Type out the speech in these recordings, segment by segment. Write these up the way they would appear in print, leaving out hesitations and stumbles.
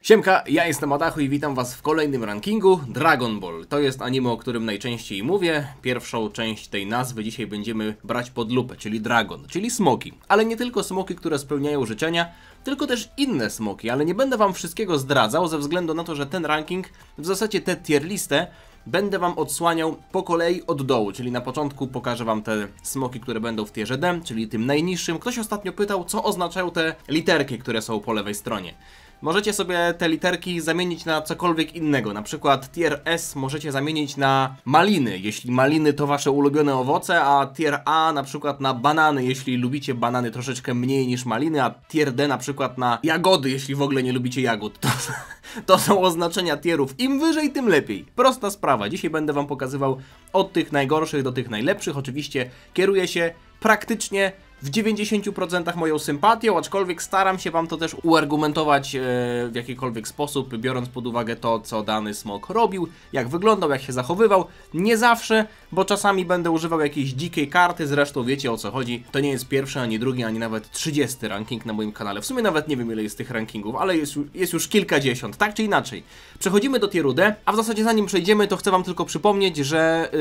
Siemka, ja jestem Adachu i witam was w kolejnym rankingu Dragon Ball. To jest anime, o którym najczęściej mówię. Pierwszą część tej nazwy dzisiaj będziemy brać pod lupę, czyli Dragon, czyli smoki. Ale nie tylko smoki, które spełniają życzenia, tylko też inne smoki, ale nie będę wam wszystkiego zdradzał ze względu na to, że ten ranking, w zasadzie tę tier listę, będę wam odsłaniał po kolei od dołu, czyli na początku pokażę wam te smoki, które będą w tierze D, czyli tym najniższym. Ktoś ostatnio pytał, co oznaczają te literki, które są po lewej stronie. Możecie sobie te literki zamienić na cokolwiek innego, na przykład tier S możecie zamienić na maliny, jeśli maliny to wasze ulubione owoce, a tier A na przykład na banany, jeśli lubicie banany troszeczkę mniej niż maliny, a tier D na przykład na jagody, jeśli w ogóle nie lubicie jagód. To są oznaczenia tierów, im wyżej tym lepiej. Prosta sprawa, dzisiaj będę wam pokazywał od tych najgorszych do tych najlepszych, oczywiście kieruję się praktycznie w 90% moją sympatią, aczkolwiek staram się wam to też uargumentować w jakikolwiek sposób, biorąc pod uwagę to, co dany smok robił, jak wyglądał, jak się zachowywał. Nie zawsze, bo czasami będę używał jakiejś dzikiej karty, zresztą wiecie o co chodzi. To nie jest pierwszy, ani drugi, ani nawet 30 ranking na moim kanale. W sumie nawet nie wiem ile jest tych rankingów, ale jest już kilkadziesiąt, tak czy inaczej. Przechodzimy do tieru D, a w zasadzie zanim przejdziemy, to chcę wam tylko przypomnieć, że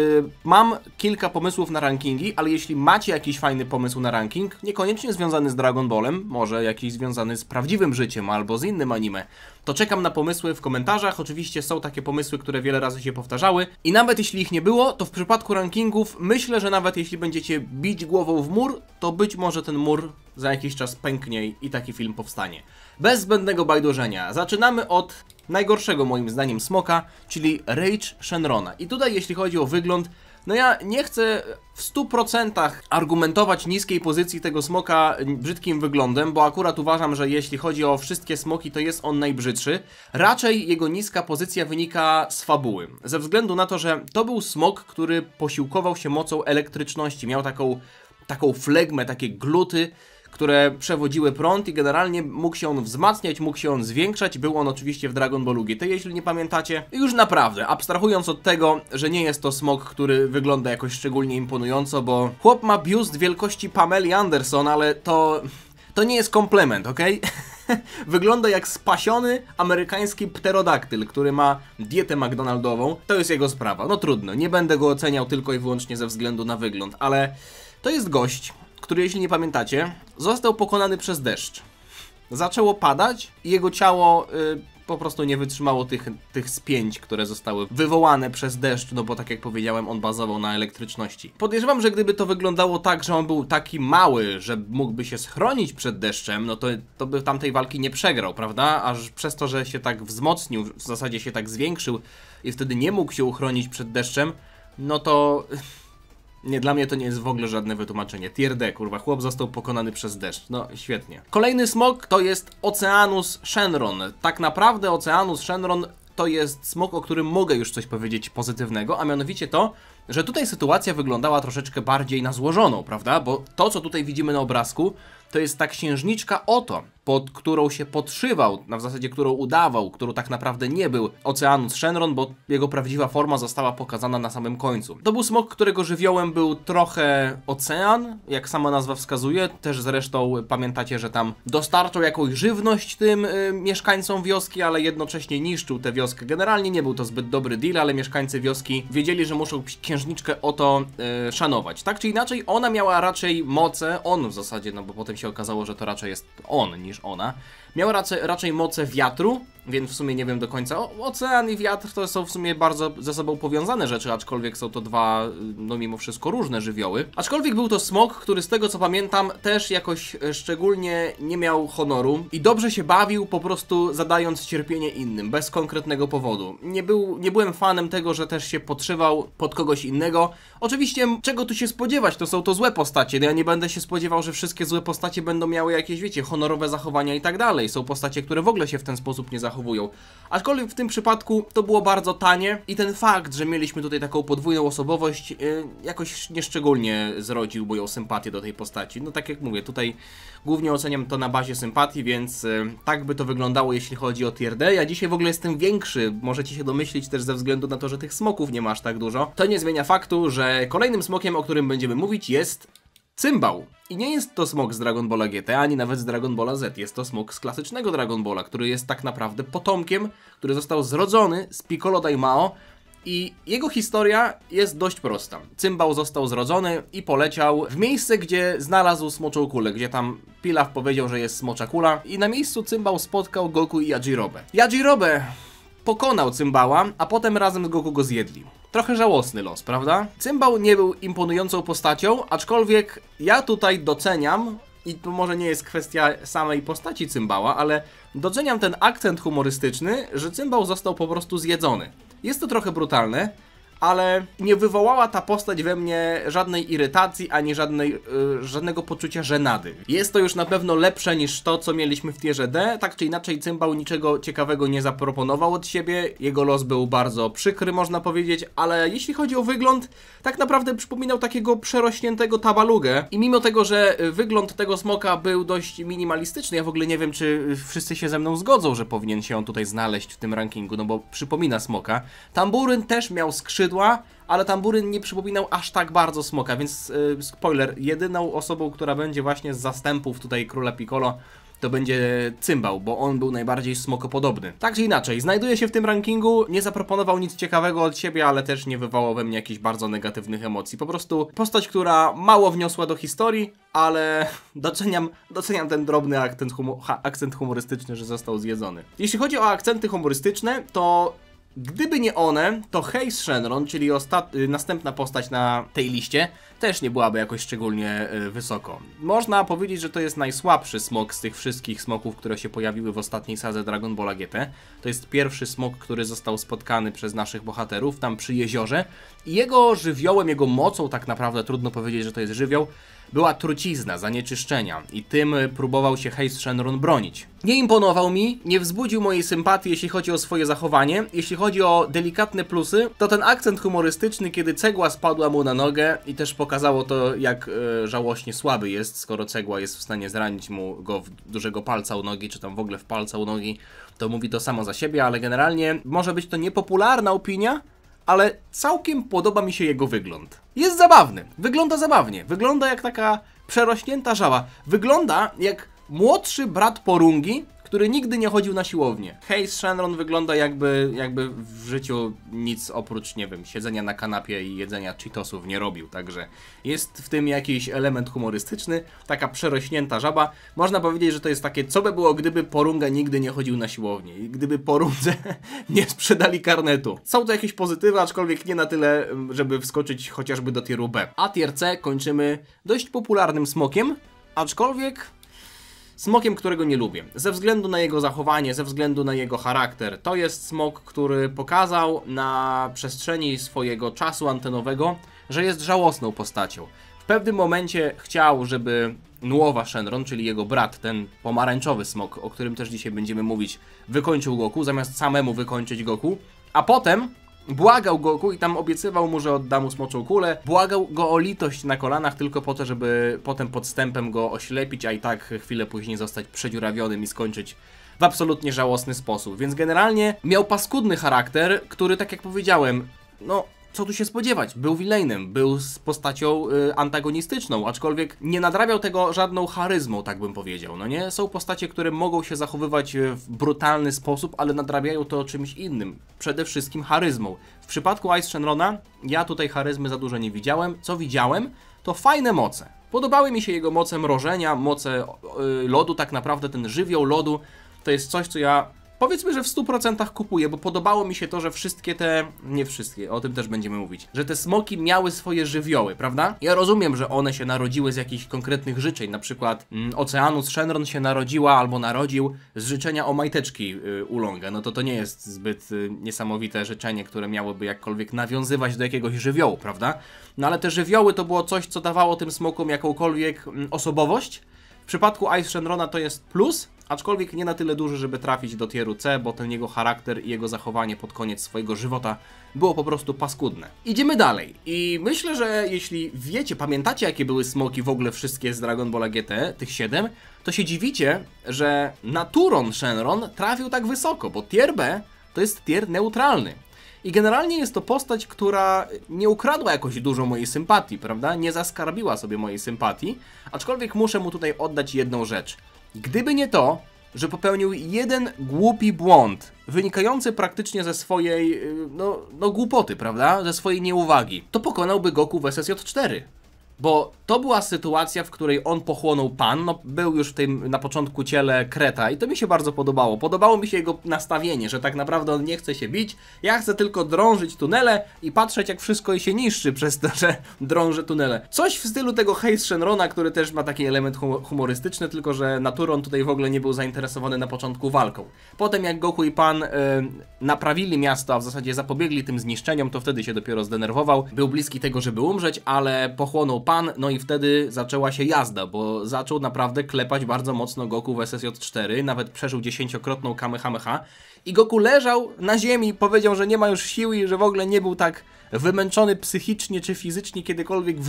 mam kilka pomysłów na rankingi, ale jeśli macie jakiś fajny pomysł na ranking, niekoniecznie związany z Dragon Ballem, może jakiś związany z prawdziwym życiem albo z innym anime, to czekam na pomysły w komentarzach. Oczywiście są takie pomysły, które wiele razy się powtarzały i nawet jeśli ich nie było, to w przypadku rankingów myślę, że nawet jeśli będziecie bić głową w mur, to być może ten mur za jakiś czas pęknie i taki film powstanie. Bez zbędnego bajdurzenia, zaczynamy od najgorszego moim zdaniem smoka, czyli Rage Shenrona. I tutaj jeśli chodzi o wygląd, no ja nie chcę w 100% argumentować niskiej pozycji tego smoka brzydkim wyglądem, bo akurat uważam, że jeśli chodzi o wszystkie smoki, to jest on najbrzydszy. Raczej jego niska pozycja wynika z fabuły. Ze względu na to, że to był smok, który posiłkował się mocą elektryczności. Miał taką flegmę, takie gluty, które przewodziły prąd i generalnie mógł się on wzmacniać, mógł się on zwiększać. Był on oczywiście w Dragon Ballu GT, jeśli nie pamiętacie. I już naprawdę, abstrahując od tego, że nie jest to smok, który wygląda jakoś szczególnie imponująco, bo chłop ma biust wielkości Pameli Anderson, ale to nie jest komplement, okej? Wygląda jak spasiony amerykański pterodaktyl, który ma dietę McDonaldową. To jest jego sprawa, no trudno, nie będę go oceniał tylko i wyłącznie ze względu na wygląd, ale to jest gość, który, jeśli nie pamiętacie, został pokonany przez deszcz. Zaczęło padać i jego ciało po prostu nie wytrzymało tych spięć, które zostały wywołane przez deszcz, no bo tak jak powiedziałem, on bazował na elektryczności. Podejrzewam, że gdyby to wyglądało tak, że on był taki mały, że mógłby się schronić przed deszczem, no to by tamtej walki nie przegrał, prawda? Aż przez to, że się tak wzmocnił, w zasadzie się tak zwiększył i wtedy nie mógł się uchronić przed deszczem, no to... Nie, dla mnie to nie jest w ogóle żadne wytłumaczenie. Tier D, kurwa, chłop został pokonany przez deszcz. No, świetnie. Kolejny smok to jest Oceanus Shenron. Tak naprawdę Oceanus Shenron to jest smok, o którym mogę już coś powiedzieć pozytywnego, a mianowicie to, że tutaj sytuacja wyglądała troszeczkę bardziej na złożoną, prawda? Bo to, co tutaj widzimy na obrazku, to jest ta księżniczka Oto, pod którą się podszywał, w zasadzie którą udawał, którą tak naprawdę nie był Oceanus Shenron, bo jego prawdziwa forma została pokazana na samym końcu. To był smok, którego żywiołem był trochę ocean, jak sama nazwa wskazuje. Też zresztą pamiętacie, że tam dostarczał jakąś żywność tym mieszkańcom wioski, ale jednocześnie niszczył tę wioskę. Generalnie nie był to zbyt dobry deal, ale mieszkańcy wioski wiedzieli, że muszą księżniczkę Oto szanować. Tak czy inaczej, ona miała raczej moce, on w zasadzie, no bo potem się okazało, że to raczej jest on niż ona. Miał raczej moce wiatru, więc w sumie nie wiem do końca. Ocean i wiatr to są w sumie bardzo ze sobą powiązane rzeczy, aczkolwiek są to dwa, no mimo wszystko różne żywioły. Aczkolwiek był to smok, który z tego co pamiętam też jakoś szczególnie nie miał honoru i dobrze się bawił, po prostu zadając cierpienie innym, bez konkretnego powodu. Nie byłem fanem tego, że też się podszywał pod kogoś innego. Oczywiście, czego tu się spodziewać, to są to złe postacie. Ja nie będę się spodziewał, że wszystkie złe postacie będą miały jakieś, wiecie, honorowe zachowania i tak dalej. Są postacie, które w ogóle się w ten sposób nie zachowują. Aczkolwiek w tym przypadku to było bardzo tanie i ten fakt, że mieliśmy tutaj taką podwójną osobowość jakoś nieszczególnie zrodził moją sympatię do tej postaci. No tak jak mówię, tutaj głównie oceniam to na bazie sympatii, więc tak by to wyglądało, jeśli chodzi o tier D. Ja dzisiaj w ogóle jestem większy, możecie się domyślić też ze względu na to, że tych smoków nie ma aż tak dużo. To nie zmienia faktu, że kolejnym smokiem, o którym będziemy mówić, jest Cymbał. I nie jest to smok z Dragon Balla GT, ani nawet z Dragon Balla Z. Jest to smok z klasycznego Dragon Balla, który jest tak naprawdę potomkiem, który został zrodzony z Piccolo Daimao. I jego historia jest dość prosta. Cymbał został zrodzony i poleciał w miejsce, gdzie znalazł smoczą kulę, gdzie tam Pilaf powiedział, że jest smocza kula. I na miejscu Cymbał spotkał Goku i Yajirobe. Yajirobe pokonał Cymbała, a potem razem z Goku go zjedli. Trochę żałosny los, prawda? Cymbał nie był imponującą postacią, aczkolwiek ja tutaj doceniam, i to może nie jest kwestia samej postaci Cymbała, ale doceniam ten akcent humorystyczny, że Cymbał został po prostu zjedzony. Jest to trochę brutalne, ale nie wywołała ta postać we mnie żadnej irytacji, ani żadnego poczucia żenady. Jest to już na pewno lepsze niż to, co mieliśmy w tierze D. Tak czy inaczej, Cymbał niczego ciekawego nie zaproponował od siebie. Jego los był bardzo przykry, można powiedzieć, ale jeśli chodzi o wygląd, tak naprawdę przypominał takiego przerośniętego tabalugę. I mimo tego, że wygląd tego smoka był dość minimalistyczny, ja w ogóle nie wiem, czy wszyscy się ze mną zgodzą, że powinien się on tutaj znaleźć w tym rankingu, no bo przypomina smoka. Tamburyn też miał skrzydła, ale Tamburyn nie przypominał aż tak bardzo smoka, więc spoiler, jedyną osobą, która będzie właśnie z zastępów tutaj Króla Piccolo, to będzie Cymbał, bo on był najbardziej smokopodobny. Tak czy inaczej, znajduje się w tym rankingu, nie zaproponował nic ciekawego od siebie, ale też nie wywołał we mnie jakichś bardzo negatywnych emocji. Po prostu postać, która mało wniosła do historii, ale doceniam ten drobny akcent humorystyczny, że został zjedzony. Jeśli chodzi o akcenty humorystyczne, to gdyby nie one, to Heis Shenron, czyli następna postać na tej liście, też nie byłaby jakoś szczególnie wysoko. Można powiedzieć, że to jest najsłabszy smok z tych wszystkich smoków, które się pojawiły w ostatniej sadze Dragon Balla GT. To jest pierwszy smok, który został spotkany przez naszych bohaterów tam przy jeziorze. I jego żywiołem, jego mocą, tak naprawdę trudno powiedzieć, że to jest żywioł, była trucizna, zanieczyszczenia i tym próbował się Heis Shenron bronić. Nie imponował mi, nie wzbudził mojej sympatii, jeśli chodzi o swoje zachowanie. Jeśli chodzi o delikatne plusy, to ten akcent humorystyczny, kiedy cegła spadła mu na nogę i też pokazało to, jak żałośnie słaby jest, skoro cegła jest w stanie zranić mu go w dużego palca u nogi, czy tam w ogóle w palca u nogi, to mówi to samo za siebie, ale generalnie może być to niepopularna opinia, ale całkiem podoba mi się jego wygląd. Jest zabawny, wygląda zabawnie, wygląda jak taka przerośnięta żaba, wygląda jak młodszy brat Porungi, który nigdy nie chodził na siłownię. Heis Shenron wygląda jakby w życiu nic oprócz, nie wiem, siedzenia na kanapie i jedzenia Cheetosów nie robił, także jest w tym jakiś element humorystyczny, taka przerośnięta żaba. Można powiedzieć, że to jest takie, co by było, gdyby Porunga nigdy nie chodził na siłownię i gdyby Porundze nie sprzedali karnetu. Są to jakieś pozytywy, aczkolwiek nie na tyle, żeby wskoczyć chociażby do tieru B. A tier C kończymy dość popularnym smokiem, aczkolwiek smokiem, którego nie lubię. Ze względu na jego zachowanie, ze względu na jego charakter. To jest smok, który pokazał na przestrzeni swojego czasu antenowego, że jest żałosną postacią. W pewnym momencie chciał, żeby Nuowa Shenron, czyli jego brat, ten pomarańczowy smok, o którym też dzisiaj będziemy mówić, wykończył Goku, zamiast samemu wykończyć Goku, a potem błagał Goku i tam obiecywał mu, że odda mu smoczą kulę. Błagał go o litość na kolanach tylko po to, żeby potem podstępem go oślepić, a i tak chwilę później zostać przedziurawionym i skończyć w absolutnie żałosny sposób. Więc generalnie miał paskudny charakter, który, tak jak powiedziałem, no co tu się spodziewać, był villainem, był z postacią antagonistyczną, aczkolwiek nie nadrabiał tego żadną charyzmą, tak bym powiedział, no nie? Są postacie, które mogą się zachowywać w brutalny sposób, ale nadrabiają to czymś innym, przede wszystkim charyzmą. W przypadku Heis Shenrona ja tutaj charyzmy za dużo nie widziałem, co widziałem, to fajne moce. Podobały mi się jego moce mrożenia, moce lodu, tak naprawdę ten żywioł lodu to jest coś, co ja powiedzmy, że w 100% kupuję, bo podobało mi się to, że wszystkie te, nie wszystkie, o tym też będziemy mówić, że te smoki miały swoje żywioły, prawda? Ja rozumiem, że one się narodziły z jakichś konkretnych życzeń, na przykład Oceanus Shenron się narodziła albo narodził z życzenia o majteczki u Longa, no to nie jest zbyt niesamowite życzenie, które miałoby jakkolwiek nawiązywać do jakiegoś żywiołu, prawda? No ale te żywioły to było coś, co dawało tym smokom jakąkolwiek osobowość. W przypadku Heis Shenrona to jest plus, aczkolwiek nie na tyle duży, żeby trafić do tieru C, bo ten jego charakter i jego zachowanie pod koniec swojego żywota było po prostu paskudne. Idziemy dalej i myślę, że jeśli wiecie, pamiętacie jakie były smoki w ogóle wszystkie z Dragon Balla GT, tych 7, to się dziwicie, że Naturon Shenron trafił tak wysoko, bo tier B to jest tier neutralny. I generalnie jest to postać, która nie ukradła jakoś dużo mojej sympatii, prawda? Nie zaskarbiła sobie mojej sympatii, aczkolwiek muszę mu tutaj oddać jedną rzecz. Gdyby nie to, że popełnił jeden głupi błąd, wynikający praktycznie ze swojej, no głupoty, prawda? Ze swojej nieuwagi, to pokonałby Goku w SSJ4. Bo to była sytuacja, w której on pochłonął pan, no był już w tym na początku ciele Kreta i to mi się bardzo podobało. Podobało mi się jego nastawienie, że tak naprawdę on nie chce się bić, ja chcę tylko drążyć tunele i patrzeć jak wszystko się niszczy przez to, że drążę tunele. Coś w stylu tego Heist Shenrona, który też ma taki element humorystyczny, tylko że Naturon tutaj w ogóle nie był zainteresowany na początku walką. Potem jak Goku i pan naprawili miasto, a w zasadzie zapobiegli tym zniszczeniom, to wtedy się dopiero zdenerwował. Był bliski tego, żeby umrzeć, ale pochłonął pan, no i wtedy zaczęła się jazda, bo zaczął naprawdę klepać bardzo mocno Goku w SSJ4, nawet przeżył 10-krotną Kamehameha i Goku leżał na ziemi, powiedział, że nie ma już siły i że w ogóle nie był tak wymęczony psychicznie czy fizycznie kiedykolwiek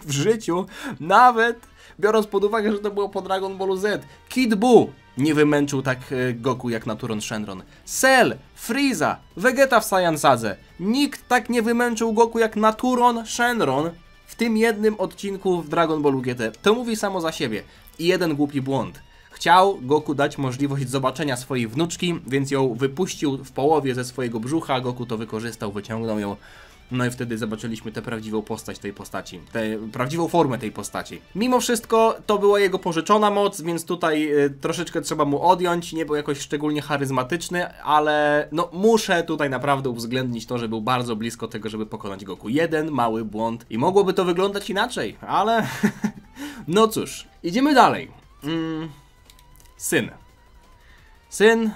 w życiu, nawet biorąc pod uwagę, że to było po Dragon Ballu Z. Kid Buu nie wymęczył tak Goku jak Naturon Shenron. Cell, Frieza, Vegeta w Saiyansadze. Nikt tak nie wymęczył Goku jak Naturon Shenron w tym jednym odcinku w Dragon Ballu GT. To mówi samo za siebie. I jeden głupi błąd. Chciał Goku dać możliwość zobaczenia swojej wnuczki, więc ją wypuścił w połowie ze swojego brzucha. Goku to wykorzystał, wyciągnął ją. No i wtedy zobaczyliśmy tę prawdziwą postać tej postaci, prawdziwą formę tej postaci. Mimo wszystko to była jego pożyczona moc, więc tutaj troszeczkę trzeba mu odjąć, nie był jakoś szczególnie charyzmatyczny, ale no muszę tutaj naprawdę uwzględnić to, że był bardzo blisko tego, żeby pokonać Goku. Jeden mały błąd i mogłoby to wyglądać inaczej, ale no cóż, idziemy dalej. Syn,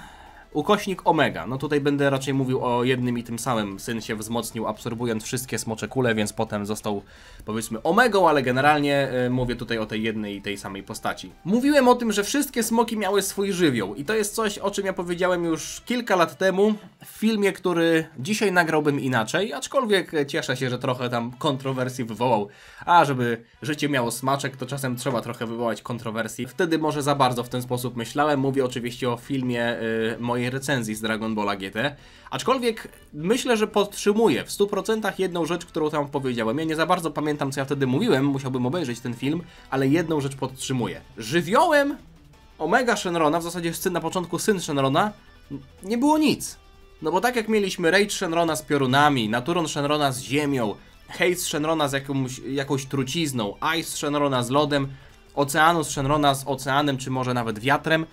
ukośnik Omega. No tutaj będę raczej mówił o jednym i tym samym. Syn się wzmocnił, absorbując wszystkie smocze kule, więc potem został, powiedzmy, Omegą, ale generalnie mówię tutaj o tej jednej i tej samej postaci. Mówiłem o tym, że wszystkie smoki miały swój żywioł i to jest coś, o czym ja powiedziałem już kilka lat temu w filmie, który dzisiaj nagrałbym inaczej, aczkolwiek cieszę się, że trochę tam kontrowersji wywołał. A żeby życie miało smaczek, to czasem trzeba trochę wywołać kontrowersji. Wtedy może za bardzo w ten sposób myślałem. Mówię oczywiście o filmie mojej recenzji z Dragon Balla GT. Aczkolwiek myślę, że podtrzymuję w 100% jedną rzecz, którą tam powiedziałem. Ja nie za bardzo pamiętam, co ja wtedy mówiłem, musiałbym obejrzeć ten film, ale jedną rzecz podtrzymuję. Żywiołem Omega Shenrona, w zasadzie na początku syn Shenrona, nie było nic. No bo tak jak mieliśmy Rage Shenrona z piorunami, Naturon Shenrona z ziemią, Haze Shenrona z jakąś trucizną, Ice Shenrona z lodem, Oceanus Shenrona z oceanem, czy może nawet wiatrem,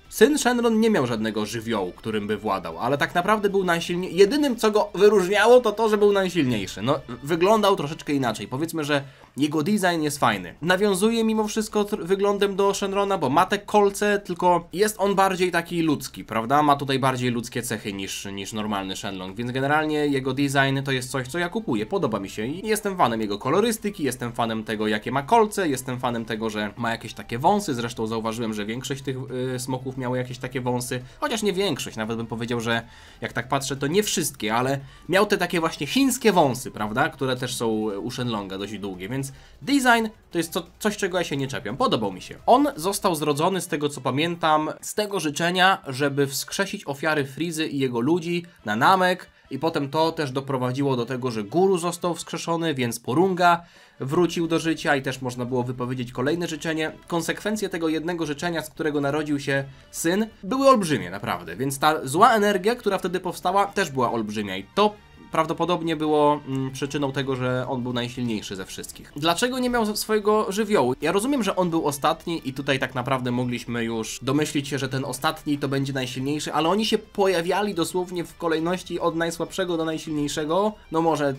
syn Shenron nie miał żadnego żywiołu, którym by władał, ale tak naprawdę był najsilniejszy. Jedynym, co go wyróżniało, to to, że był najsilniejszy. No, wyglądał troszeczkę inaczej. Powiedzmy, że jego design jest fajny. Nawiązuje mimo wszystko wyglądem do Shenrona, bo ma te kolce, tylko jest on bardziej taki ludzki, prawda? Ma tutaj bardziej ludzkie cechy niż normalny Shenlong, więc generalnie jego design to jest coś, co ja kupuję. Podoba mi się i jestem fanem jego kolorystyki, jestem fanem tego, jakie ma kolce, jestem fanem tego, że ma jakieś takie wąsy. Zresztą zauważyłem, że większość tych smoków miały jakieś takie wąsy, chociaż nie większość, nawet bym powiedział, że jak tak patrzę, to nie wszystkie, ale miał te takie właśnie chińskie wąsy, prawda, które też są u Shenlonga dość długie, więc design to jest coś, czego ja się nie czepiam, podobał mi się. On został zrodzony, z tego co pamiętam, z tego życzenia, żeby wskrzesić ofiary Frizy i jego ludzi na Namek i potem to też doprowadziło do tego, że Guru został wskrzeszony, więc Porunga wrócił do życia i też można było wypowiedzieć kolejne życzenie. Konsekwencje tego jednego życzenia, z którego narodził się syn, były olbrzymie, naprawdę. Więc ta zła energia, która wtedy powstała, też była olbrzymia i to prawdopodobnie było przyczyną tego, że on był najsilniejszy ze wszystkich. Dlaczego nie miał swojego żywiołu? Ja rozumiem, że on był ostatni i tutaj tak naprawdę mogliśmy już domyślić się, że ten ostatni to będzie najsilniejszy, ale oni się pojawiali dosłownie w kolejności od najsłabszego do najsilniejszego, no może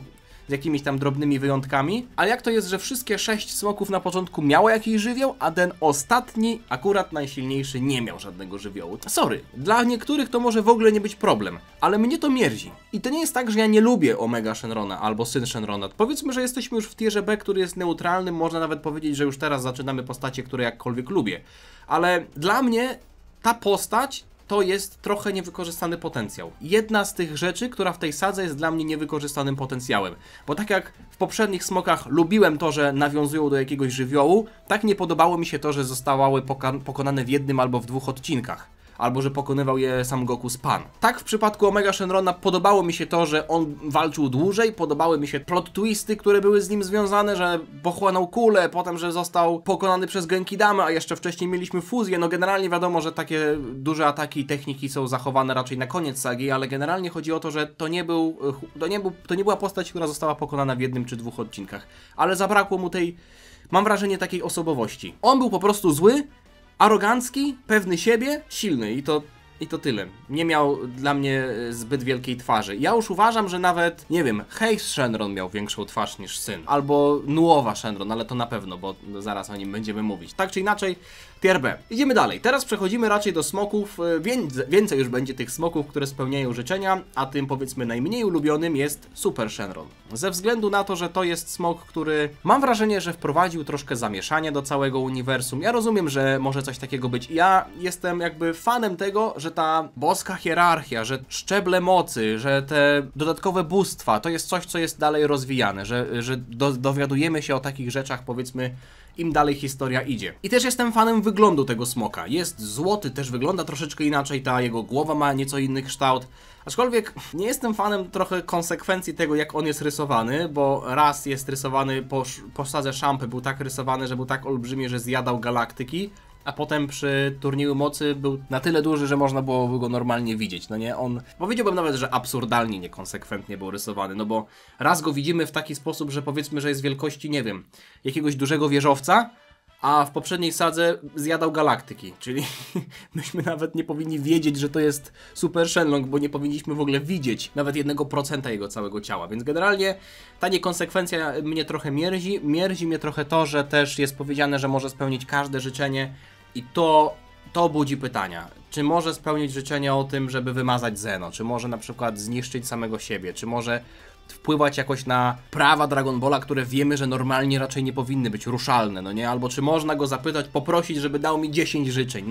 z jakimiś tam drobnymi wyjątkami, ale jak to jest, że wszystkie 6 smoków na początku miało jakiś żywioł, a ten ostatni, akurat najsilniejszy, nie miał żadnego żywiołu. Sorry, dla niektórych to może w ogóle nie być problem, ale mnie to mierzi. I to nie jest tak, że ja nie lubię Omega Shenrona albo syn Shenrona. Powiedzmy, że jesteśmy już w tierze B, który jest neutralnym, można nawet powiedzieć, że już teraz zaczynamy postacie, które jakkolwiek lubię. Ale dla mnie ta postać to jest trochę niewykorzystany potencjał. Jedna z tych rzeczy, która w tej sadze jest dla mnie niewykorzystanym potencjałem. Bo tak jak w poprzednich smokach lubiłem to, że nawiązują do jakiegoś żywiołu, tak nie podobało mi się to, że zostały pokonane w jednym albo w 2 odcinkach. albo że pokonywał je sam Goku z Pan. Tak w przypadku Omega Shenrona podobało mi się to, że on walczył dłużej, podobały mi się plot twisty, które były z nim związane, że pochłonął kulę, potem, że został pokonany przez Genkidamę, a jeszcze wcześniej mieliśmy fuzję. No generalnie wiadomo, że takie duże ataki i techniki są zachowane raczej na koniec sagi, ale generalnie chodzi o to, że to nie była postać, która została pokonana w jednym czy dwóch odcinkach, ale zabrakło mu tej, mam wrażenie, takiej osobowości. On był po prostu zły, arogancki, pewny siebie, silny i to tyle. Nie miał dla mnie zbyt wielkiej twarzy. Ja już uważam, że nawet, nie wiem, Heis Shenron miał większą twarz niż syn. Albo Nuowa Shenron, ale to na pewno, bo zaraz o nim będziemy mówić. Tak czy inaczej, tier B. Idziemy dalej. Teraz przechodzimy raczej do smoków. Więcej już będzie tych smoków, które spełniają życzenia, a tym powiedzmy najmniej ulubionym jest Super Shenron. Ze względu na to, że to jest smok, który mam wrażenie, że wprowadził troszkę zamieszania do całego uniwersum. Ja rozumiem, że może coś takiego być. Ja jestem jakby fanem tego, że ta boska hierarchia, że szczeble mocy, że te dodatkowe bóstwa, to jest coś, co jest dalej rozwijane, że dowiadujemy się o takich rzeczach, powiedzmy, im dalej historia idzie. I też jestem fanem wyglądu tego smoka. Jest złoty, też wygląda troszeczkę inaczej, ta jego głowa ma nieco inny kształt. Aczkolwiek nie jestem fanem trochę konsekwencji tego, jak on jest rysowany, bo raz jest rysowany po Sadze Szampy, był tak rysowany, że był tak olbrzymi, że zjadał galaktyki, a potem przy turnieju mocy był na tyle duży, że można było go normalnie widzieć, no nie? On, powiedziałbym nawet, że absurdalnie niekonsekwentnie był rysowany, no bo raz go widzimy w taki sposób, że powiedzmy, że jest wielkości, nie wiem, jakiegoś dużego wieżowca, a w poprzedniej sadze zjadał galaktyki, czyli myśmy nawet nie powinni wiedzieć, że to jest Super Shenlong, bo nie powinniśmy w ogóle widzieć nawet 1% jego całego ciała, więc generalnie ta niekonsekwencja mnie trochę mierzi. Mierzi mnie trochę to, że też jest powiedziane, że może spełnić każde życzenie i to budzi pytania. Czy może spełnić życzenie o tym, żeby wymazać Zeno? Czy może na przykład zniszczyć samego siebie? Czy może wpływać jakoś na prawa Dragon Balla, które wiemy, że normalnie raczej nie powinny być ruszalne, no nie? Albo czy można go zapytać, poprosić, żeby dał mi 10 życzeń?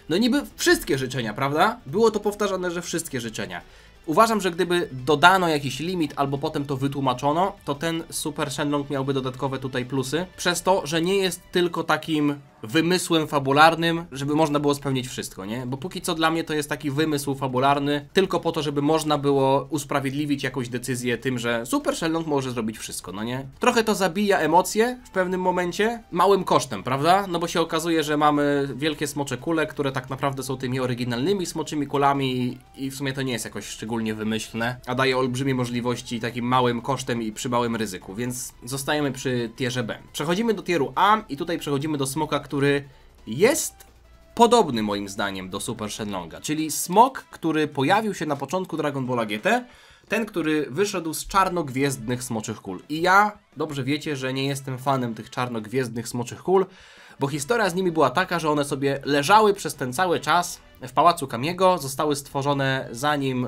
No niby wszystkie życzenia, prawda? Było to powtarzane, że wszystkie życzenia. Uważam, że gdyby dodano jakiś limit, albo potem to wytłumaczono, to ten Super Shenlong miałby dodatkowe tutaj plusy, przez to, że nie jest tylko takim wymysłem fabularnym, żeby można było spełnić wszystko, nie? Bo póki co dla mnie to jest taki wymysł fabularny, tylko po to, żeby można było usprawiedliwić jakąś decyzję tym, że Super Shenlong może zrobić wszystko, no nie? Trochę to zabija emocje w pewnym momencie, małym kosztem, prawda? No bo się okazuje, że mamy wielkie smocze kule, które tak naprawdę są tymi oryginalnymi smoczymi kulami i w sumie to nie jest jakoś szczególnie wymyślne, a daje olbrzymie możliwości takim małym kosztem i przy małym ryzyku, więc zostajemy przy tierze B. Przechodzimy do tieru A i tutaj przechodzimy do smoka, który jest podobny moim zdaniem do Super Shenlonga, czyli smok, który pojawił się na początku Dragon Balla GT, ten, który wyszedł z czarnogwiezdnych smoczych kul. I ja, dobrze wiecie, że nie jestem fanem tych czarnogwiezdnych smoczych kul, bo historia z nimi była taka, że one sobie leżały przez ten cały czas w pałacu Kamiego, zostały stworzone zanim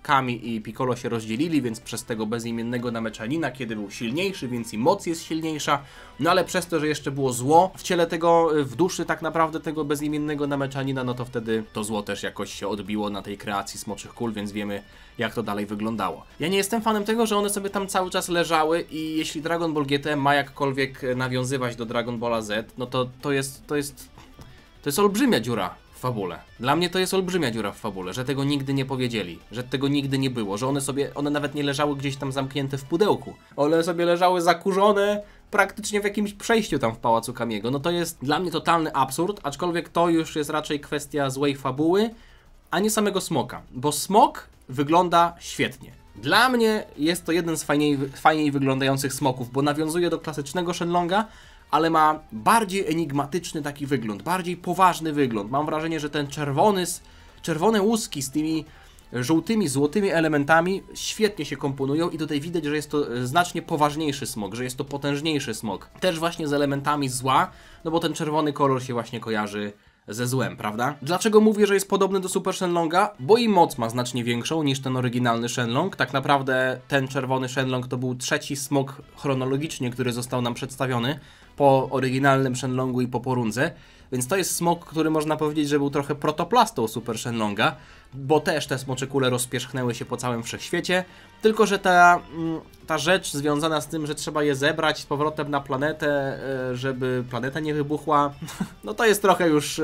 Kami i Piccolo się rozdzielili, więc przez tego bezimiennego Namechanina, kiedy był silniejszy, więc i moc jest silniejsza, no ale przez to, że jeszcze było zło w ciele tego, w duszy tak naprawdę tego bezimiennego Namechanina, no to wtedy to zło też jakoś się odbiło na tej kreacji smoczych kul, więc wiemy, jak to dalej wyglądało. Ja nie jestem fanem tego, że one sobie tam cały czas leżały i jeśli Dragon Ball GT ma jakkolwiek nawiązywać do Dragon Balla Z, no to jest olbrzymia dziura w fabule. Dla mnie to jest olbrzymia dziura w fabule, że tego nigdy nie powiedzieli, że tego nigdy nie było, że one nawet nie leżały gdzieś tam zamknięte w pudełku. One sobie leżały zakurzone praktycznie w jakimś przejściu tam w pałacu Kamiego. No to jest dla mnie totalny absurd, aczkolwiek to już jest raczej kwestia złej fabuły, a nie samego smoka, bo smok wygląda świetnie. Dla mnie jest to jeden z fajniej wyglądających smoków, bo nawiązuje do klasycznego Shenlonga, ale ma bardziej enigmatyczny taki wygląd, bardziej poważny wygląd. Mam wrażenie, że ten czerwone łuski z tymi żółtymi, złotymi elementami świetnie się komponują i tutaj widać, że jest to znacznie poważniejszy smok, że jest to potężniejszy smok. Też właśnie z elementami zła, no bo ten czerwony kolor się właśnie kojarzy ze złem, prawda? Dlaczego mówię, że jest podobny do Super Shenlonga? Bo i moc ma znacznie większą niż ten oryginalny Shenlong. Tak naprawdę ten czerwony Shenlong to był trzeci smok chronologicznie, który został nam przedstawiony po oryginalnym Shenlongu i po Porundze. Więc to jest smok, który można powiedzieć, że był trochę protoplastą Super Shenlonga, bo też te smocze kule rozpierzchnęły się po całym wszechświecie, tylko że ta rzecz związana z tym, że trzeba je zebrać z powrotem na planetę, żeby planeta nie wybuchła, no to jest trochę już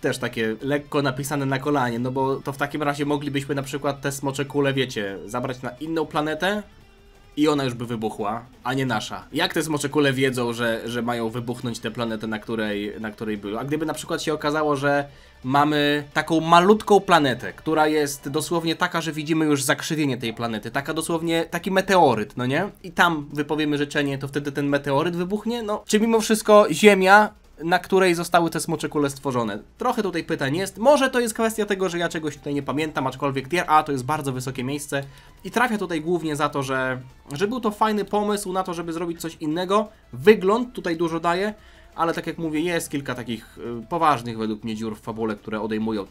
też takie lekko napisane na kolanie, no bo to w takim razie moglibyśmy na przykład te smocze kule, wiecie, zabrać na inną planetę i ona już by wybuchła, a nie nasza. Jak te smocze kule wiedzą, że mają wybuchnąć tę planetę, na której były? A gdyby na przykład się okazało, że mamy taką malutką planetę, która jest dosłownie taka, że widzimy już zakrzywienie tej planety, taka dosłownie, taki meteoryt, no nie? I tam wypowiemy życzenie, to wtedy ten meteoryt wybuchnie? No, czy mimo wszystko Ziemia, na której zostały te smocze kule stworzone? Trochę tutaj pytań jest. Może to jest kwestia tego, że ja czegoś tutaj nie pamiętam, aczkolwiek Tier A to jest bardzo wysokie miejsce i trafia tutaj głównie za to, że był to fajny pomysł na to, żeby zrobić coś innego. Wygląd tutaj dużo daje, ale tak jak mówię, jest kilka takich poważnych według mnie dziur w fabule, które odejmują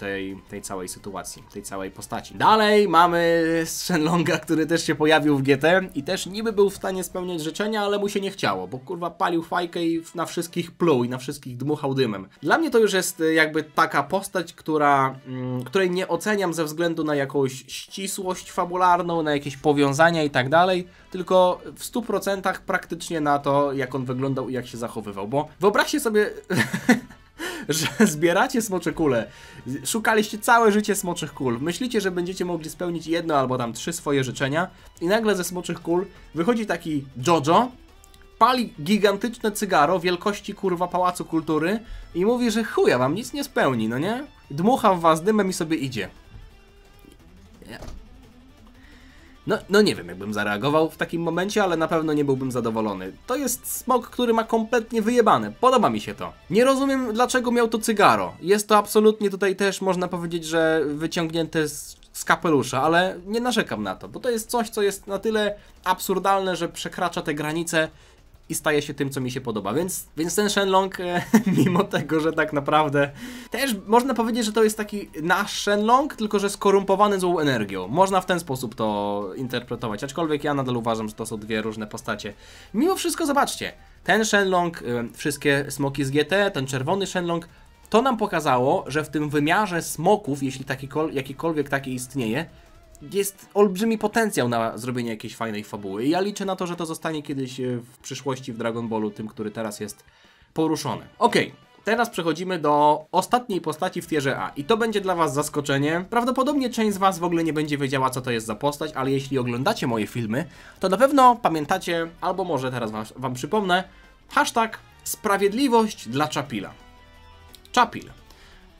tej całej sytuacji, tej całej postaci. Dalej mamy Shenlonga, który też się pojawił w GT i też niby był w stanie spełniać życzenia, ale mu się nie chciało, bo kurwa palił fajkę i na wszystkich pluł i na wszystkich dmuchał dymem. Dla mnie to już jest jakby taka postać, której nie oceniam ze względu na jakąś ścisłość fabularną, na jakieś powiązania i tak dalej, tylko w 100% praktycznie na to, jak on wyglądał i jak się zachowywał, bo wyobraźcie sobie, że zbieracie smocze kule, szukaliście całe życie smoczych kul, myślicie, że będziecie mogli spełnić jedno albo tam 3 swoje życzenia i nagle ze smoczych kul wychodzi taki Jojo, pali gigantyczne cygaro wielkości kurwa Pałacu Kultury i mówi, że chuja wam nic nie spełni, no nie? Dmucha w was dymem i sobie idzie. No nie wiem, jakbym zareagował w takim momencie, ale na pewno nie byłbym zadowolony. To jest smok, który ma kompletnie wyjebane. Podoba mi się to. Nie rozumiem, dlaczego miał to cygaro. Jest to absolutnie tutaj też, można powiedzieć, że wyciągnięte z kapelusza, ale nie narzekam na to, bo to jest coś, co jest na tyle absurdalne, że przekracza te granice i staje się tym, co mi się podoba. Więc ten Shenlong, mimo tego, że tak naprawdę też można powiedzieć, że to jest taki nasz Shenlong, tylko że skorumpowany złą energią. Można w ten sposób to interpretować, aczkolwiek ja nadal uważam, że to są dwie różne postacie. Mimo wszystko zobaczcie, ten Shenlong, wszystkie smoki z GT, ten czerwony Shenlong, to nam pokazało, że w tym wymiarze smoków, jeśli jakikolwiek taki istnieje, jest olbrzymi potencjał na zrobienie jakiejś fajnej fabuły i ja liczę na to, że to zostanie kiedyś w przyszłości w Dragon Ballu, tym, który teraz jest poruszony. Okej, teraz przechodzimy do ostatniej postaci w tierze A i to będzie dla was zaskoczenie. Prawdopodobnie część z was w ogóle nie będzie wiedziała, co to jest za postać, ale jeśli oglądacie moje filmy, to na pewno pamiętacie, albo może teraz wam przypomnę, hashtag Sprawiedliwość dla Chapila. Chapil.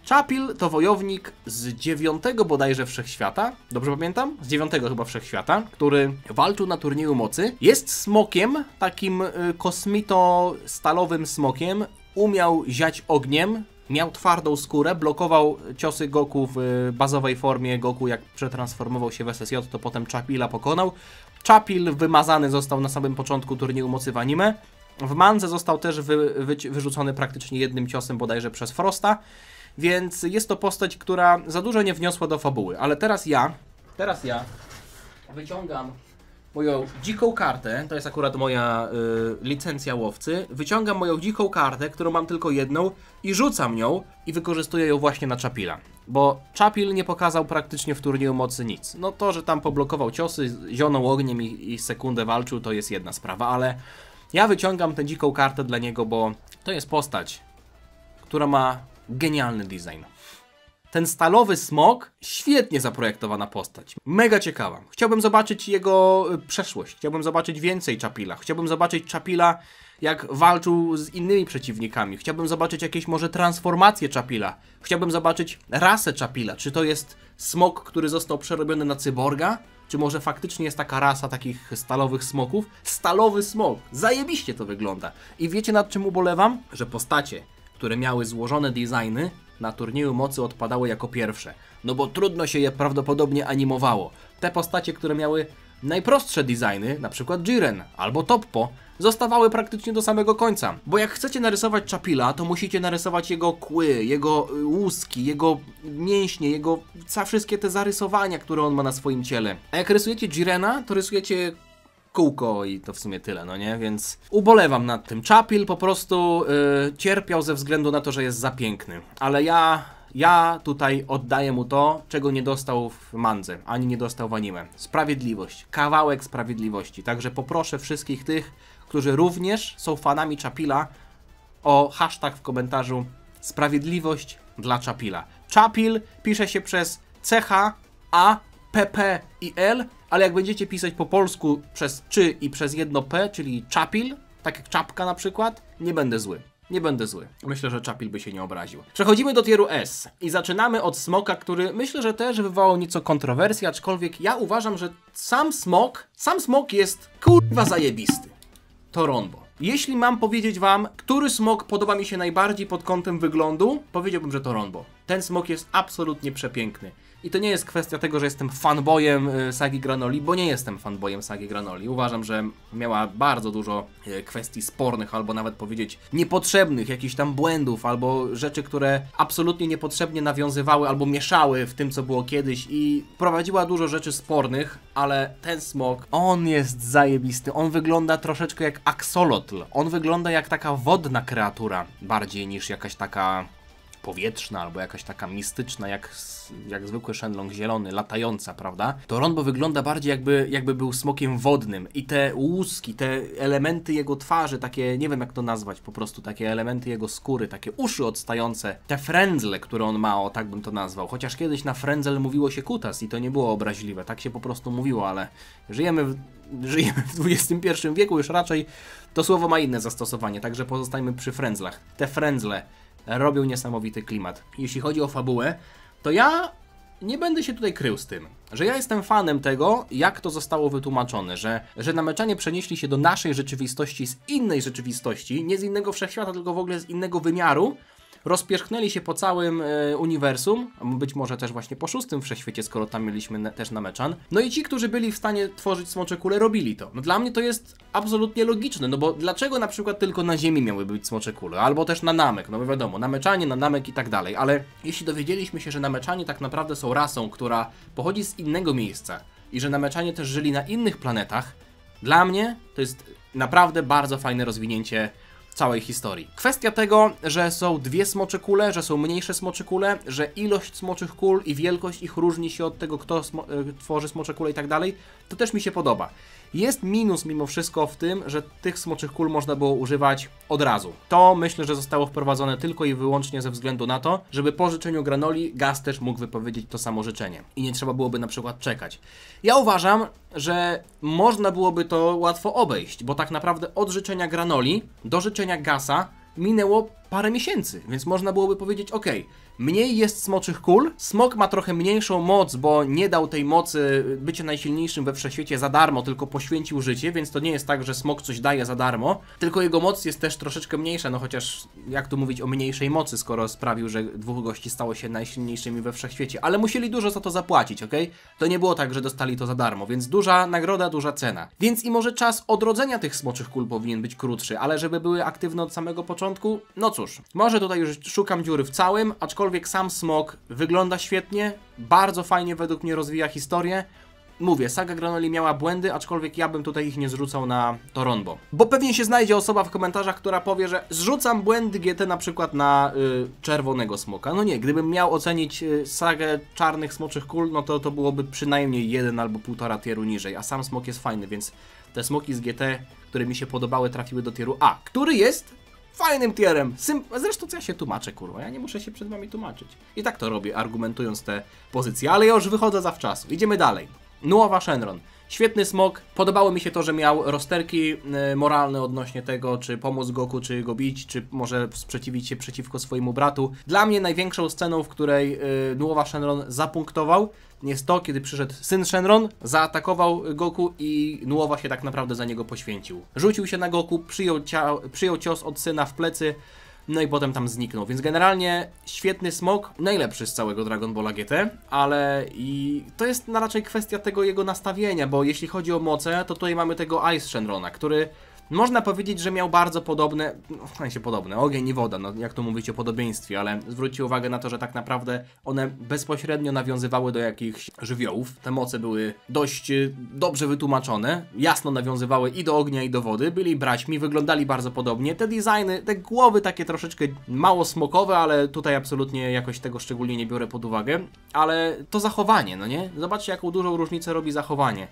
Chapil to wojownik z 9 bodajże Wszechświata, dobrze pamiętam? Z 9 chyba Wszechświata, który walczył na turnieju mocy. Jest smokiem, takim kosmito-stalowym smokiem, umiał ziać ogniem, miał twardą skórę, blokował ciosy Goku w bazowej formie. Goku jak przetransformował się w SSJ, to potem Chapila pokonał. Chapil wymazany został na samym początku turnieju mocy w anime. W mandze został też wyrzucony praktycznie jednym ciosem bodajże przez Frosta. Więc jest to postać, która za dużo nie wniosła do fabuły, ale teraz ja wyciągam moją dziką kartę, to jest akurat moja licencja łowcy, wyciągam moją dziką kartę, którą mam tylko jedną i rzucam ją i wykorzystuję ją właśnie na Chapila, bo Chapil nie pokazał praktycznie w turnieju mocy nic. No to, że tam poblokował ciosy, zionął ogniem i sekundę walczył, to jest jedna sprawa, ale ja wyciągam tę dziką kartę dla niego, bo to jest postać, która ma genialny design. Ten stalowy smok, świetnie zaprojektowana postać. Mega ciekawa. Chciałbym zobaczyć jego przeszłość. Chciałbym zobaczyć więcej Chapila. Chciałbym zobaczyć Chapila, jak walczył z innymi przeciwnikami. Chciałbym zobaczyć jakieś może transformacje Chapila. Chciałbym zobaczyć rasę Chapila. Czy to jest smok, który został przerobiony na cyborga? Czy może faktycznie jest taka rasa takich stalowych smoków? Stalowy smok. Zajebiście to wygląda. I wiecie, nad czym ubolewam? Że postacie, które miały złożone designy, na turnieju mocy odpadały jako pierwsze. No bo trudno się je prawdopodobnie animowało. Te postacie, które miały najprostsze designy, na przykład Jiren albo Toppo, zostawały praktycznie do samego końca. Bo jak chcecie narysować Chapila, to musicie narysować jego kły, jego łuski, jego mięśnie, jego wszystkie te zarysowania, które on ma na swoim ciele. A jak rysujecie Jirena, to rysujecie kółko i to w sumie tyle, no nie? Więc ubolewam nad tym. Chapil po prostu cierpiał ze względu na to, że jest za piękny. Ale ja tutaj oddaję mu to, czego nie dostał w mandze, ani nie dostał w anime. Sprawiedliwość. Kawałek sprawiedliwości. Także poproszę wszystkich tych, którzy również są fanami Chapila, o hashtag w komentarzu sprawiedliwość dla Chapila. Chapil pisze się przez CH, A, PP i L, ale jak będziecie pisać po polsku przez czy i przez jedno P, czyli Chapil, tak jak czapka na przykład, nie będę zły. Nie będę zły. Myślę, że Chapil by się nie obraził. Przechodzimy do tieru S i zaczynamy od smoka, który myślę, że też wywołał nieco kontrowersji, aczkolwiek ja uważam, że sam smok jest kurwa zajebisty. To Ronbo. Jeśli mam powiedzieć wam, który smok podoba mi się najbardziej pod kątem wyglądu, powiedziałbym, że to Ronbo. Ten smok jest absolutnie przepiękny. I to nie jest kwestia tego, że jestem fanboyem sagi Granoli, bo nie jestem fanboyem sagi Granoli. Uważam, że miała bardzo dużo kwestii spornych, albo nawet powiedzieć niepotrzebnych, jakichś tam błędów, albo rzeczy, które absolutnie niepotrzebnie nawiązywały, albo mieszały w tym, co było kiedyś i prowadziła dużo rzeczy spornych, ale ten smok, on jest zajebisty. On wygląda troszeczkę jak axolotl. On wygląda jak taka wodna kreatura, bardziej niż jakaś taka powietrzna, albo jakaś taka mistyczna, jak zwykły Shenlong zielony, latająca, prawda? To Ronbo wygląda bardziej jakby był smokiem wodnym i te łuski, te elementy jego twarzy, takie, nie wiem jak to nazwać, po prostu takie elementy jego skóry, takie uszy odstające, te frędzle, które on ma, o tak bym to nazwał, chociaż kiedyś na frędzel mówiło się kutas i to nie było obraźliwe, tak się po prostu mówiło, ale żyjemy w XXI wieku, już raczej to słowo ma inne zastosowanie, także pozostajmy przy frędzlach. Te frędzle robią niesamowity klimat. Jeśli chodzi o fabułę, to ja nie będę się tutaj krył z tym, że ja jestem fanem tego, jak to zostało wytłumaczone, że Nameczanie przenieśli się do naszej rzeczywistości z innej rzeczywistości, nie z innego wszechświata, tylko w ogóle z innego wymiaru, rozpierzchnęli się po całym uniwersum, być może też właśnie po szóstym wszechświecie, skoro tam mieliśmy też Nameczan. No i ci, którzy byli w stanie tworzyć smocze kule, robili to. No dla mnie to jest absolutnie logiczne, no bo dlaczego na przykład tylko na Ziemi miały być smocze kule, albo też na Namek, no bo wiadomo, Nameczanie, na Namek i tak dalej, ale jeśli dowiedzieliśmy się, że Nameczanie tak naprawdę są rasą, która pochodzi z innego miejsca i że Nameczanie też żyli na innych planetach, dla mnie to jest naprawdę bardzo fajne rozwinięcie całej historii. Kwestia tego, że są dwie smocze kule, że są mniejsze smocze kule, że ilość smoczych kul i wielkość ich różni się od tego, kto tworzy smocze kule i tak dalej, to też mi się podoba. Jest minus mimo wszystko w tym, że tych smoczych kul można było używać od razu. To myślę, że zostało wprowadzone tylko i wyłącznie ze względu na to, żeby po życzeniu Granoli Gaz też mógł wypowiedzieć to samo życzenie. I nie trzeba byłoby na przykład czekać. Ja uważam, że można byłoby to łatwo obejść, bo tak naprawdę od życzenia Granoli do życzenia Gaza minęło parę miesięcy, więc można byłoby powiedzieć, ok, mniej jest smoczych kul, smok ma trochę mniejszą moc, bo nie dał tej mocy bycia najsilniejszym we wszechświecie za darmo, tylko poświęcił życie, więc to nie jest tak, że smok coś daje za darmo, tylko jego moc jest też troszeczkę mniejsza, no chociaż jak tu mówić o mniejszej mocy, skoro sprawił, że dwóch gości stało się najsilniejszymi we wszechświecie, ale musieli dużo za to zapłacić, ok? To nie było tak, że dostali to za darmo, więc duża nagroda, duża cena. Więc i może czas odrodzenia tych smoczych kul powinien być krótszy, ale żeby były aktywne od samego początku, no cóż, może tutaj już szukam dziury w całym, aczkolwiek sam smok wygląda świetnie, bardzo fajnie według mnie rozwija historię. Mówię, saga Granoli miała błędy, aczkolwiek ja bym tutaj ich nie zrzucał na to Ronbo. Bo pewnie się znajdzie osoba w komentarzach, która powie, że zrzucam błędy GT na przykład na czerwonego smoka. No nie, gdybym miał ocenić sagę czarnych smoczych kul, no to byłoby przynajmniej 1 albo 1,5 tieru niżej, a sam smok jest fajny, więc te smoki z GT, które mi się podobały, trafiły do tieru A, który jest fajnym tierem. Zresztą co ja się tłumaczę, kurwa, ja nie muszę się przed wami tłumaczyć. I tak to robię, argumentując te pozycje, ale ja już wychodzę zawczasu. Idziemy dalej. Nuowa Shenron. Świetny smok. Podobało mi się to, że miał rozterki moralne odnośnie tego, czy pomóc Goku, czy go bić, czy może sprzeciwić się przeciwko swojemu bratu. Dla mnie największą sceną, w której Nuowa Shenron zapunktował, jest to, kiedy przyszedł syn Shenron, zaatakował Goku i Nuowa się tak naprawdę za niego poświęcił. Rzucił się na Goku, przyjął cios od syna w plecy, no i potem tam zniknął, więc generalnie świetny smok, najlepszy z całego Dragon Balla GT, ale i to jest raczej kwestia tego jego nastawienia, bo jeśli chodzi o moce, to tutaj mamy tego Ice Shenrona, który Można powiedzieć, że miał bardzo podobne, no w sensie podobne, ogień i woda, no jak to mówić o podobieństwie, ale zwróćcie uwagę na to, że tak naprawdę one bezpośrednio nawiązywały do jakichś żywiołów. Te moce były dość dobrze wytłumaczone, jasno nawiązywały i do ognia, i do wody, byli braćmi, wyglądali bardzo podobnie. Te designy, te głowy takie troszeczkę mało smokowe, ale tutaj absolutnie jakoś tego szczególnie nie biorę pod uwagę, ale to zachowanie, no nie? Zobaczcie, jaką dużą różnicę robi zachowanie.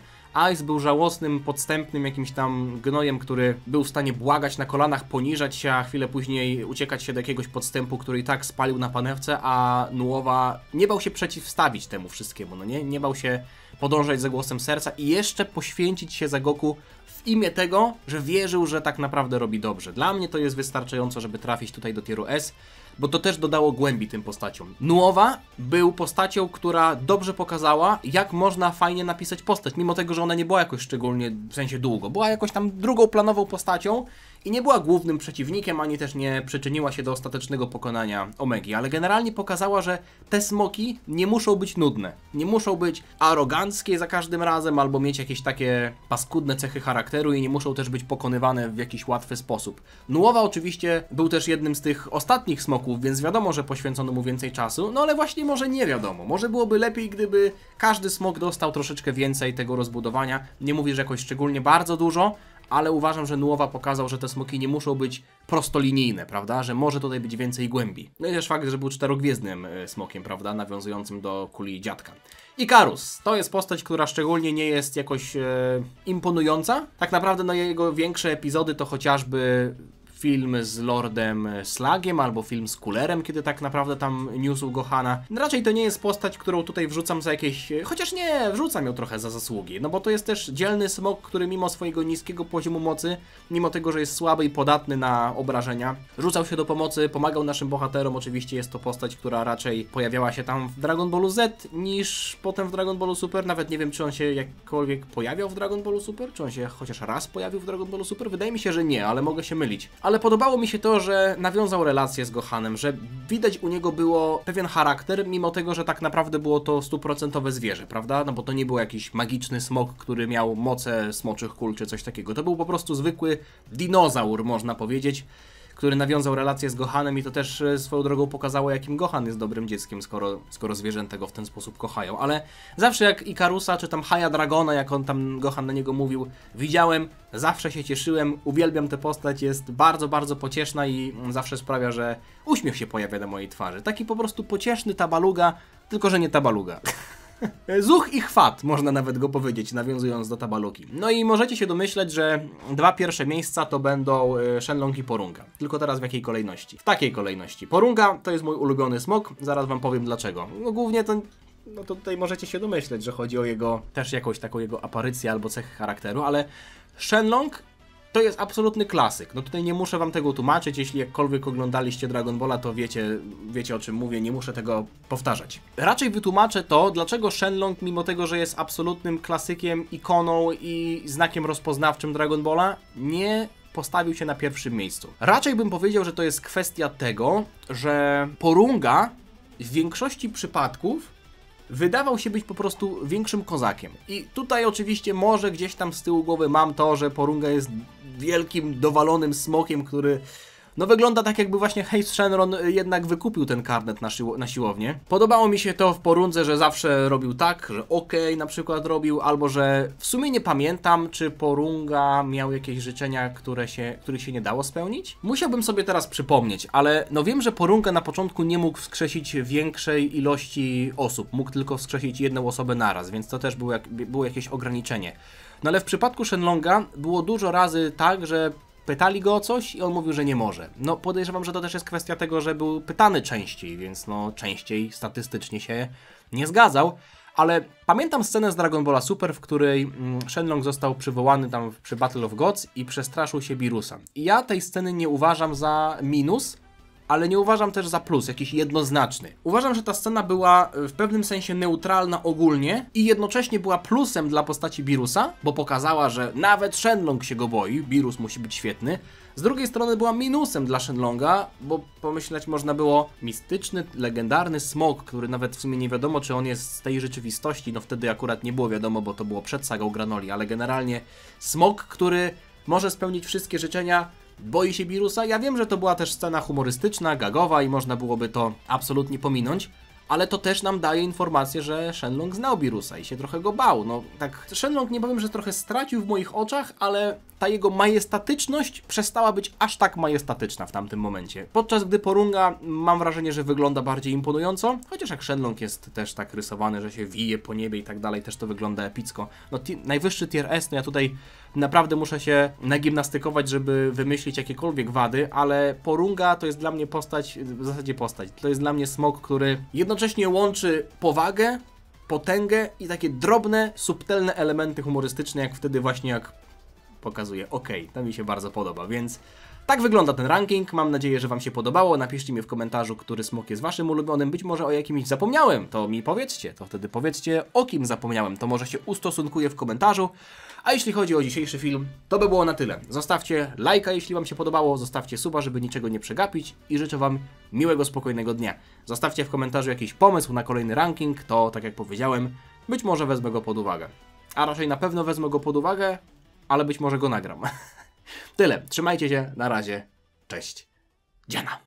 Ice był żałosnym, podstępnym jakimś tam gnojem, który był w stanie błagać na kolanach, poniżać się, a chwilę później uciekać się do jakiegoś podstępu, który i tak spalił na panewce, a Nuowa nie bał się przeciwstawić temu wszystkiemu, no nie? Nie bał się podążać za głosem serca i jeszcze poświęcić się za Goku w imię tego, że wierzył, że tak naprawdę robi dobrze. Dla mnie to jest wystarczająco, żeby trafić tutaj do tieru S, bo to też dodało głębi tym postaciom. Nuowa był postacią, która dobrze pokazała, jak można fajnie napisać postać, mimo tego, że ona nie była jakoś szczególnie, w sensie długo, była jakoś tam drugoplanową postacią i nie była głównym przeciwnikiem, ani też nie przyczyniła się do ostatecznego pokonania Omegi, ale generalnie pokazała, że te smoki nie muszą być nudne, nie muszą być aroganckie za każdym razem, albo mieć jakieś takie paskudne cechy charakteru i nie muszą też być pokonywane w jakiś łatwy sposób. Nuowa oczywiście był też jednym z tych ostatnich smoków, więc wiadomo, że poświęcono mu więcej czasu, no ale właśnie może nie wiadomo. Może byłoby lepiej, gdyby każdy smok dostał troszeczkę więcej tego rozbudowania. Nie mówię, że jakoś szczególnie bardzo dużo, ale uważam, że Nuowa pokazał, że te smoki nie muszą być prostolinijne, prawda? Że może tutaj być więcej głębi. No i też fakt, że był czterogwiezdnym smokiem, prawda? Nawiązującym do kuli dziadka. Ikarus to jest postać, która szczególnie nie jest jakoś imponująca. Tak naprawdę no, jego większe epizody to chociażby film z Lordem Slagiem albo film z Kullerem, kiedy tak naprawdę tam niósł Gohana. Raczej to nie jest postać, którą tutaj wrzucam za jakieś... Chociaż nie, wrzucam ją trochę za zasługi, no bo to jest też dzielny smok, który mimo swojego niskiego poziomu mocy, mimo tego, że jest słaby i podatny na obrażenia, rzucał się do pomocy, pomagał naszym bohaterom. Oczywiście jest to postać, która raczej pojawiała się tam w Dragon Ballu Z niż potem w Dragon Ballu Super. Nawet nie wiem, czy on się jakkolwiek pojawiał w Dragon Ballu Super, czy on się chociaż raz pojawił w Dragon Ballu Super. Wydaje mi się, że nie, ale mogę się mylić. Ale podobało mi się to, że nawiązał relację z Gohanem, że widać u niego było pewien charakter, mimo tego, że tak naprawdę było to 100% zwierzę, prawda? No bo to nie był jakiś magiczny smok, który miał moce smoczych kul czy coś takiego. To był po prostu zwykły dinozaur, można powiedzieć, który nawiązał relację z Gohanem i to też swoją drogą pokazało, jakim Gohan jest dobrym dzieckiem, skoro zwierzęta go w ten sposób kochają. Ale zawsze jak Ikarusa, czy tam Haya Dragona, jak on tam Gohan na niego mówił, widziałem, zawsze się cieszyłem, uwielbiam tę postać, jest bardzo, bardzo pocieszna i zawsze sprawia, że uśmiech się pojawia na mojej twarzy. Taki po prostu pocieszny tabaluga, tylko że nie tabaluga. Zuch i chwat, można nawet go powiedzieć, nawiązując do tabaluki. No i możecie się domyśleć, że dwa pierwsze miejsca to będą Shenlong i Porunga. Tylko teraz w jakiej kolejności? W takiej kolejności. Porunga to jest mój ulubiony smok, zaraz wam powiem dlaczego. No głównie to... No to tutaj możecie się domyśleć, że chodzi o jego, też jakąś taką jego aparycję albo cechy charakteru, ale Shenlong to jest absolutny klasyk. No tutaj nie muszę wam tego tłumaczyć, jeśli jakkolwiek oglądaliście Dragon Balla, to wiecie o czym mówię, nie muszę tego powtarzać. Raczej wytłumaczę to, dlaczego Shenlong, mimo tego, że jest absolutnym klasykiem, ikoną i znakiem rozpoznawczym Dragon Balla, nie postawił się na pierwszym miejscu. Raczej bym powiedział, że to jest kwestia tego, że Porunga w większości przypadków wydawał się być po prostu większym kozakiem. I tutaj oczywiście może gdzieś tam z tyłu głowy mam to, że Porunga jest wielkim, dowalonym smokiem, który no wygląda tak, jakby właśnie Heist Shenron jednak wykupił ten karnet na siłownię. Podobało mi się to w Porundze, że zawsze robił tak, że okej, na przykład robił, albo że w sumie nie pamiętam, czy Porunga miał jakieś życzenia, których się nie dało spełnić. Musiałbym sobie teraz przypomnieć, ale no wiem, że Porunga na początku nie mógł wskrzesić większej ilości osób, mógł tylko wskrzesić jedną osobę naraz, więc to też było jakieś ograniczenie. No ale w przypadku Shenlonga było dużo razy tak, że pytali go o coś i on mówił, że nie może. No podejrzewam, że to też jest kwestia tego, że był pytany częściej, więc no częściej statystycznie się nie zgadzał. Ale pamiętam scenę z Dragon Balla Super, w której Shenlong został przywołany tam przy Battle of Gods i przestraszył się Birusa. I ja tej sceny nie uważam za minus, ale nie uważam też za plus, jakiś jednoznaczny. Uważam, że ta scena była w pewnym sensie neutralna ogólnie i jednocześnie była plusem dla postaci Birusa, bo pokazała, że nawet Shenlong się go boi, Birus musi być świetny. Z drugiej strony była minusem dla Shenlonga, bo pomyśleć można było, mistyczny, legendarny smok, który nawet w sumie nie wiadomo, czy on jest z tej rzeczywistości, no wtedy akurat nie było wiadomo, bo to było przed sagą Granoli, ale generalnie smok, który może spełnić wszystkie życzenia, boi się Beerusa. Ja wiem, że to była też scena humorystyczna, gagowa i można byłoby to absolutnie pominąć, ale to też nam daje informację, że Shenlong znał Beerusa i się trochę go bał. No tak, Shenlong nie powiem, że trochę stracił w moich oczach, ale ta jego majestatyczność przestała być aż tak majestatyczna w tamtym momencie. Podczas gdy Porunga mam wrażenie, że wygląda bardziej imponująco, chociaż jak Shenlong jest też tak rysowany, że się wije po niebie i tak dalej, też to wygląda epicko. No najwyższy tier S, no ja tutaj naprawdę muszę się nagimnastykować, żeby wymyślić jakiekolwiek wady, ale Porunga to jest dla mnie postać, w zasadzie postać, to jest dla mnie smok, który jednocześnie łączy powagę, potęgę i takie drobne, subtelne elementy humorystyczne, jak wtedy właśnie jak pokazuje. Okej, to mi się bardzo podoba, więc tak wygląda ten ranking. Mam nadzieję, że Wam się podobało. Napiszcie mi w komentarzu, który smok jest Waszym ulubionym. Być może o jakimś zapomniałem, to mi powiedzcie. To wtedy powiedzcie, o kim zapomniałem. To może się ustosunkuję w komentarzu. A jeśli chodzi o dzisiejszy film, to by było na tyle. Zostawcie lajka, jeśli Wam się podobało. Zostawcie suba, żeby niczego nie przegapić. I życzę Wam miłego, spokojnego dnia. Zostawcie w komentarzu jakiś pomysł na kolejny ranking. To, tak jak powiedziałem, być może wezmę go pod uwagę. A raczej na pewno wezmę go pod uwagę, ale być może go nagram. Tyle. Trzymajcie się. Na razie. Cześć. Dziana.